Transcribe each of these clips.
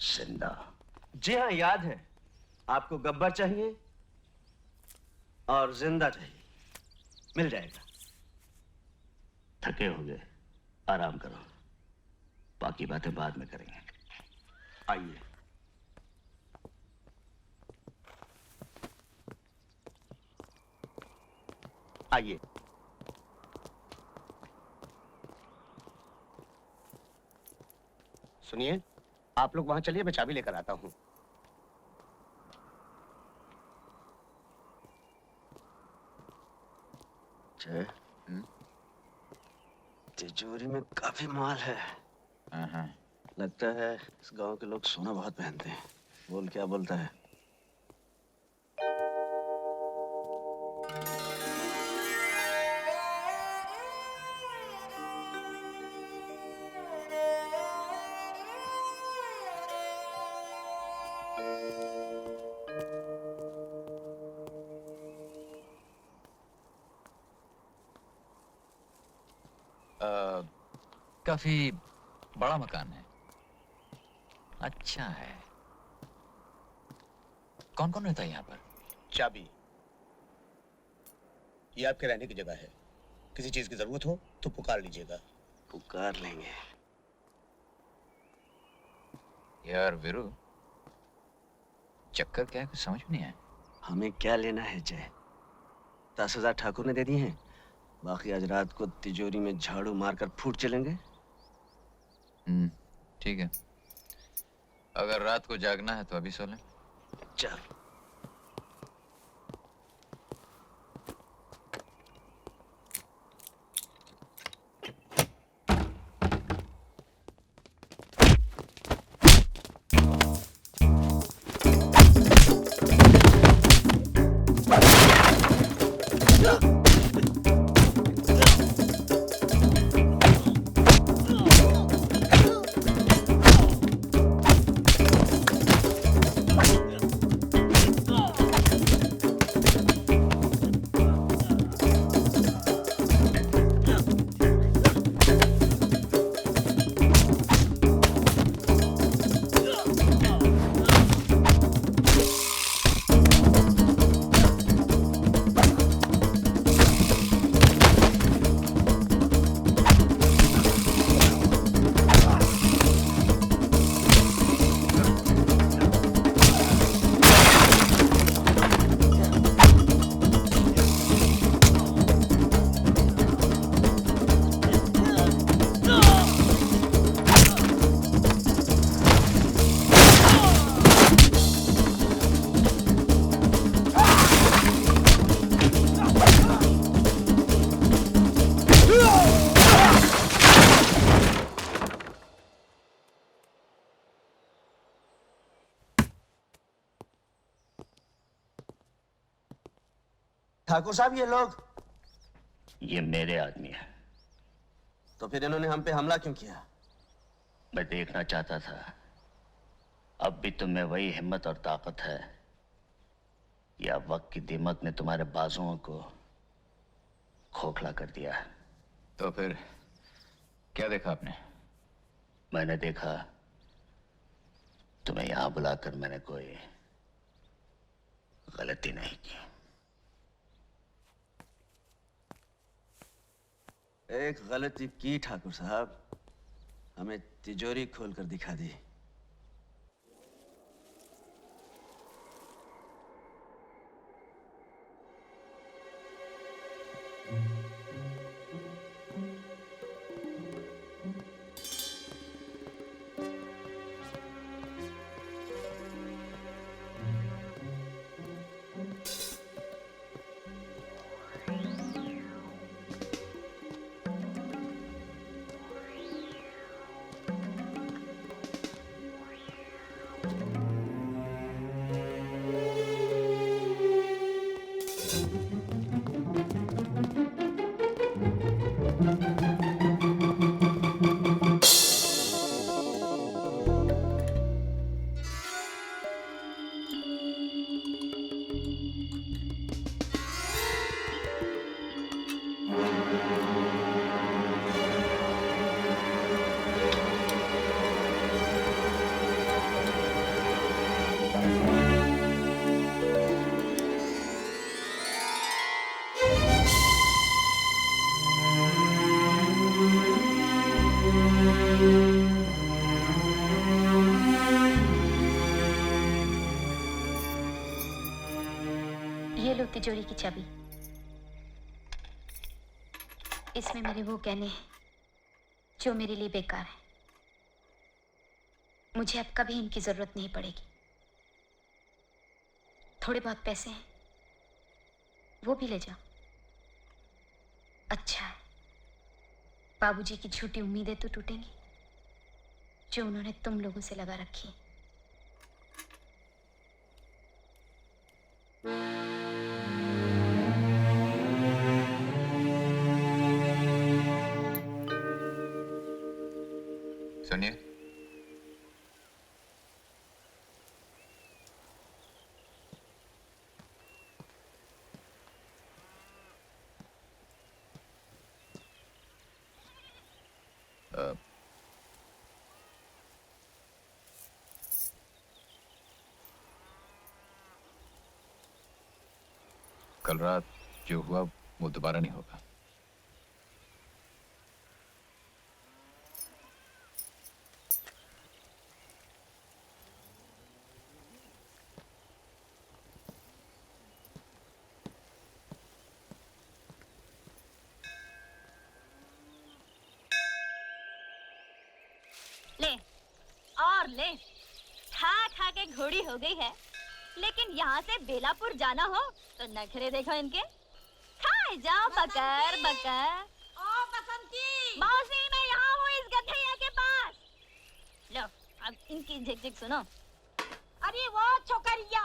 जिंदा? जी हाँ, याद है। आपको गब्बर चाहिए और जिंदा चाहिए, मिल जाएगा। थके हो गए, आराम करो, बाकी बातें बाद में करेंगे। आइए। आइए। सुनिए, आप लोग वहां चलिए, मैं चाबी लेकर आता हूँ। तिजोरी में काफी माल है। हाँ। लगता है इस गांव के लोग सोना बहुत पहनते हैं। बोल, क्या बोलता है? काफी बड़ा मकान है। अच्छा है। कौन कौन रहता है यहाँ पर? चाबी, ये आपके रहने की जगह है। किसी चीज की जरूरत हो तो पुकार लीजिएगा। पुकार लेंगे। यार वीरू, चक्कर क्या है, कुछ समझ में नहीं आया। हमें क्या लेना है जय? 10,000 ठाकुर ने दे दिए हैं, बाकी आज रात को तिजोरी में झाड़ू मारकर फूट चलेंगे। ठीक है, अगर रात को जागना है तो अभी सो लें। चल। ठाकुर साहब, ये लोग? ये मेरे आदमी है। तो फिर इन्होंने हम पे हमला क्यों किया? मैं देखना चाहता था अब भी तुम में वही हिम्मत और ताकत है या वक्त की दीमक ने तुम्हारे बाजुओं को खोखला कर दिया है। तो फिर क्या देखा आपने? मैंने देखा तुम्हें यहां बुलाकर मैंने कोई गलती नहीं की। एक गलती की ठाकुर साहब, हमें तिजोरी खोलकर दिखा दी। ये लो तिजोरी की चाबी। इसमें मेरे वो गहने हैं जो मेरे लिए बेकार है। मुझे अब कभी इनकी जरूरत नहीं पड़ेगी। थोड़े बहुत पैसे हैं, वो भी ले जाओ। अच्छा है, बाबूजी की झूठी उम्मीदें तो टूटेंगी जो उन्होंने तुम लोगों से लगा रखी है। सुनिए, कल रात जो हुआ वो दोबारा नहीं होगा। ले और ले, खा खा के घोड़ी हो गई है, लेकिन यहाँ से बेलापुर जाना हो तो नखरे देखो इनके। खाए जाओ बकर बकर। ओ बसंती, मौसी मैं यहाँ हूँ इस गधैया के पास। लो अब इनकी झिक-झिक सुनो। अरे वो छोकरिया,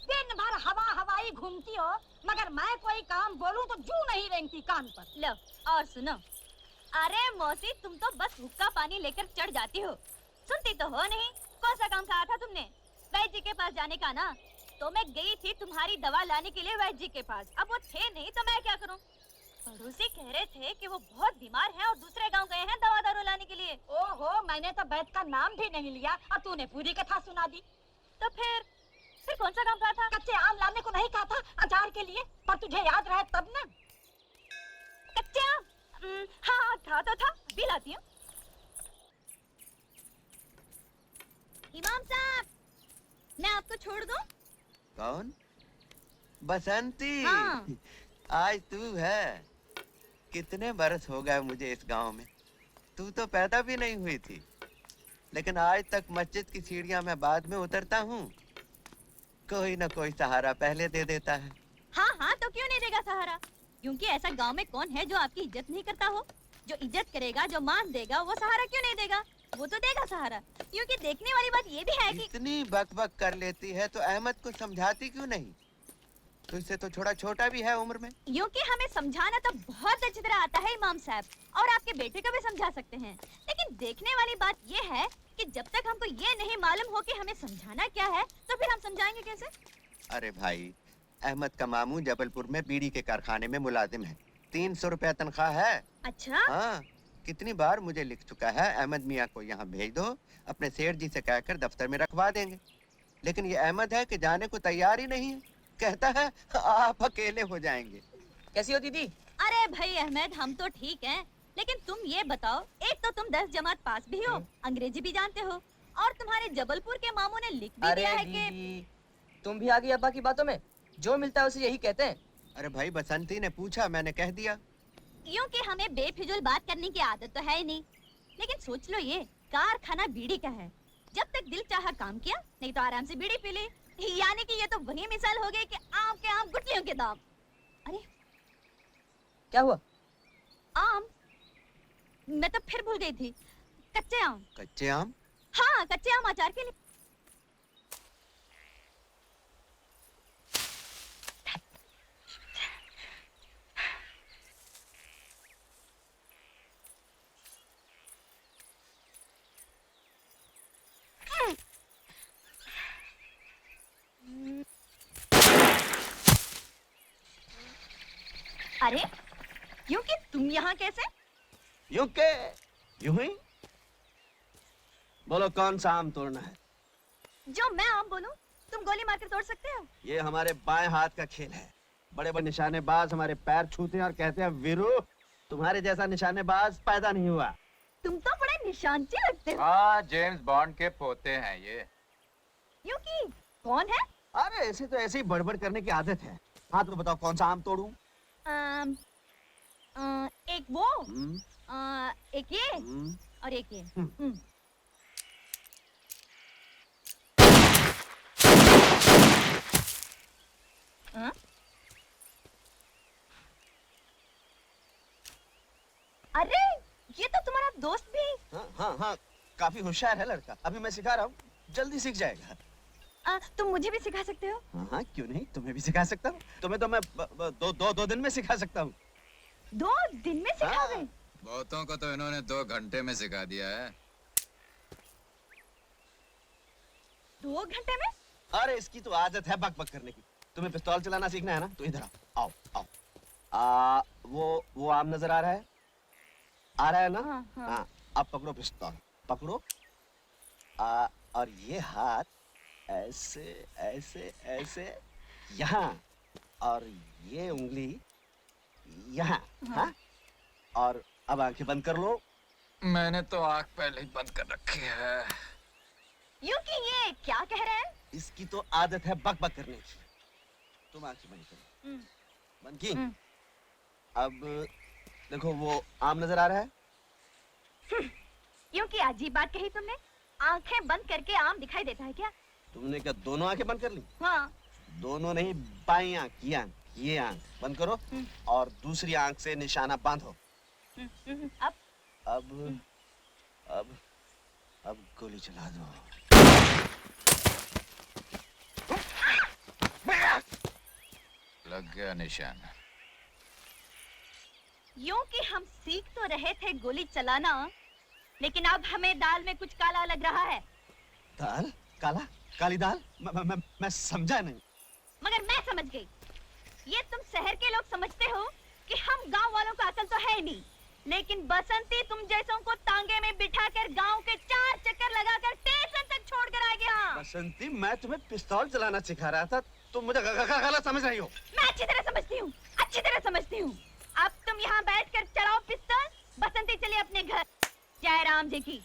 दिन भर हवा हवाई घूमती हो, मगर मैं कोई काम बोलूं तो जू नहीं रेंगती कान पर। लो और सुनो। अरे मौसी तुम तो बस हुक्का पानी लेकर चढ़ जाती हो, सुनती तो हो नहीं। कौन सा काम कहा था तुमने? वैद्य जी के पास जाने का ना। तो मैं गई थी तुम्हारी दवा लाने के लिए वैद्य जी के पास। अब वो थे नहीं तो मैं क्या करूं? पड़ोसी कह रहे थे कि वो बहुत बीमार हैं और दूसरे गांव गए हैं दवा दारू लाने के लिए। ओहो, मैंने तो वैद्य का नाम भी नहीं लिया और तूने पूरी कथा सुना दी। तो फिर कौन सा काम कहा था? कच्चे आम लाने को नहीं कहा था अचार के लिए? पर तुझे याद रहे तब ना। कच्चे आम? हाँ कहा तो था, अभी लाती हूँ। इमाम साहब, मैं आपको छोड़ दूं? कौन? बसंती। हाँ। आज तू है। कितने बरस हो गए मुझे इस गांव में। तू तो पैदा भी नहीं हुई थी, लेकिन आज तक मस्जिद की सीढ़ियां मैं बाद में उतरता हूँ। कोई ना कोई सहारा पहले दे देता है। हाँ हाँ, तो क्यों नहीं देगा सहारा? क्योंकि ऐसा गांव में कौन है जो आपकी इज्जत नहीं करता हो? जो इज्जत करेगा, जो मान देगा, वो सहारा क्यों नहीं देगा? वो तो देगा सहारा। क्योंकि देखने वाली बात ये भी है कि इतनी बक कर लेती है तो अहमद को समझाती क्यों नहीं? तुझसे तो थोड़ा छोटा भी है उम्र में। क्योंकि हमें समझाना तो बहुत अच्छी तरह आता है इमाम साहब, और आपके बेटे को भी समझा सकते हैं। लेकिन देखने वाली बात ये है कि जब तक हमको ये नहीं मालूम हो कि हमें समझाना क्या है, तो फिर हम समझाएंगे कैसे? अरे भाई, अहमद का मामू जबलपुर में बीड़ी के कारखाने में मुलाजिम है। 300 रुपया तनख्वाह है। अच्छा? हाँ, कितनी बार मुझे लिख चुका है, अहमद मियाँ को यहाँ भेज दो, अपने सेठ जी से कहकर दफ्तर में रखवा देंगे। लेकिन ये अहमद है कि जाने को तैयार ही नहीं है। कहता है आप अकेले हो जाएंगे। कैसी हो दीदी? अरे भाई अहमद, हम तो ठीक हैं, लेकिन तुम ये बताओ, एक तो तुम 10 जमात पास भी हो, अंग्रेजी भी जानते हो, और तुम्हारे जबलपुर के मामू ने लिख भी अरे दिया है दीदी, तुम भी आ गई अब्बा की बातों में। जो मिलता है उसे यही कहते हैं। अरे भाई, बसंती ने पूछा, मैंने कह दिया। क्योंकि हमें बेफिजूल बात करने की आदत तो है ही नहीं। लेकिन सोच लो, ये कारखाना बीड़ी का है। जब तक दिल चाहा काम किया, नहीं तो आराम से बीड़ी पी ली। यानी कि ये तो वही मिसाल हो गई कि आम के आम गुठलियों के दाम। अरे क्या हुआ? आम? मैं तो फिर भूल गई थी। कच्चे आम। कच्चे आम? हाँ, कच्चे आम अचार के लिए। अरे क्योंकि तुम यहाँ कैसे? यूं के यूं ही। बोलो कौन सा आम तोड़ना है? जो मैं आम बोलूं? तुम गोली मारकर तोड़ सकते हो? ये हमारे बाएं हाथ का खेल है। बड़े बड़े निशानेबाज हमारे पैर छूते हैं और कहते हैं वीरू, तुम्हारे जैसा निशानेबाज पैदा नहीं हुआ। तुम तो बड़े निशानची लगते हो। हाँ, जेम्स बॉन्ड के पोते हैं ये। यूकी कौन है? अरे ऐसे तो ऐसे ही बड़बड़ करने की आदत है। हाँ तो बताओ कौन सा आम तोड़ूं? एक वो, हम्म, एक ये हम्म। और एक ये। हाँ? अरे ये तो तुम्हारा दोस्त भी। हाँ हाँ हाँ, काफी होशियार है लड़का। अभी मैं सिखा रहा हूँ, जल्दी सीख जाएगा। तुम मुझे भी सिखा सकते हो? हाँ हाँ, क्यों नहीं, तुम्हें भी सिखा सकता हूँ। तुम्हें तो मैं दो दिन में सिखा सकता हूँ। 2 दिन में सिखाओगे? बहुतों को तो इन्होंने 2 घंटे में सिखा दिया है। 2 घंटे में? अरे इसकी तो आदत है बक बक करने की। तुम्हें पिस्तौल चलाना सीखना है ना, तो इधर आओ आओ आओ। वो आम नजर आ रहा है? आ रहा है ना? हाँ, हाँ। हाँ, अब पकड़ो पिस्तौल, पकड़ो। और ये हाथ ऐसे ऐसे ऐसे यहाँ, और ये उंगली यहाँ। हाँ? और अब आंखें बंद कर लो। मैंने तो आँख पहले ही बंद कर रखी है। यूकी ये क्या कह रहे हैं? इसकी तो आदत है बक बक करने की। तुम आंखें बंद करो। बंद की? अब देखो वो आम नजर आ रहा है? यूकी अजीब बात कही तुमने। आंखें बंद करके आम दिखाई देता है क्या? तुमने क्या दोनों आंखें बंद कर ली? हाँ। दोनों नहीं, बाई आंख, ये आंख बंद करो और दूसरी आंख से निशाना बांधो। अब अब गोली चला दो। लग गया निशान। यूं कि हम सीख तो रहे थे गोली चलाना, लेकिन अब हमें दाल में कुछ काला लग रहा है। दाल? काला? काली दाल? मैं समझा नहीं। मगर मैं समझ गई। ये तुम शहर के लोग समझते हो कि हम गांव वालों को अकल तो है ही नहीं, लेकिन बसंती तुम जैसों को तांगे में बिठाकर गांव के 4 चक्कर लगाकर स्टेशन तक छोड़कर आ गया। बसंती, मैं तुम्हें पिस्तौल चलाना सिखा रहा था, तुम मुझे गलत समझ रही हो। मैं अच्छी तरह समझती हूँ, अच्छी तरह समझती हूँ। अब तुम यहाँ बैठकर चलाओ पिस्तौल। बसंती चलिए अपने घर। जय राम जी की।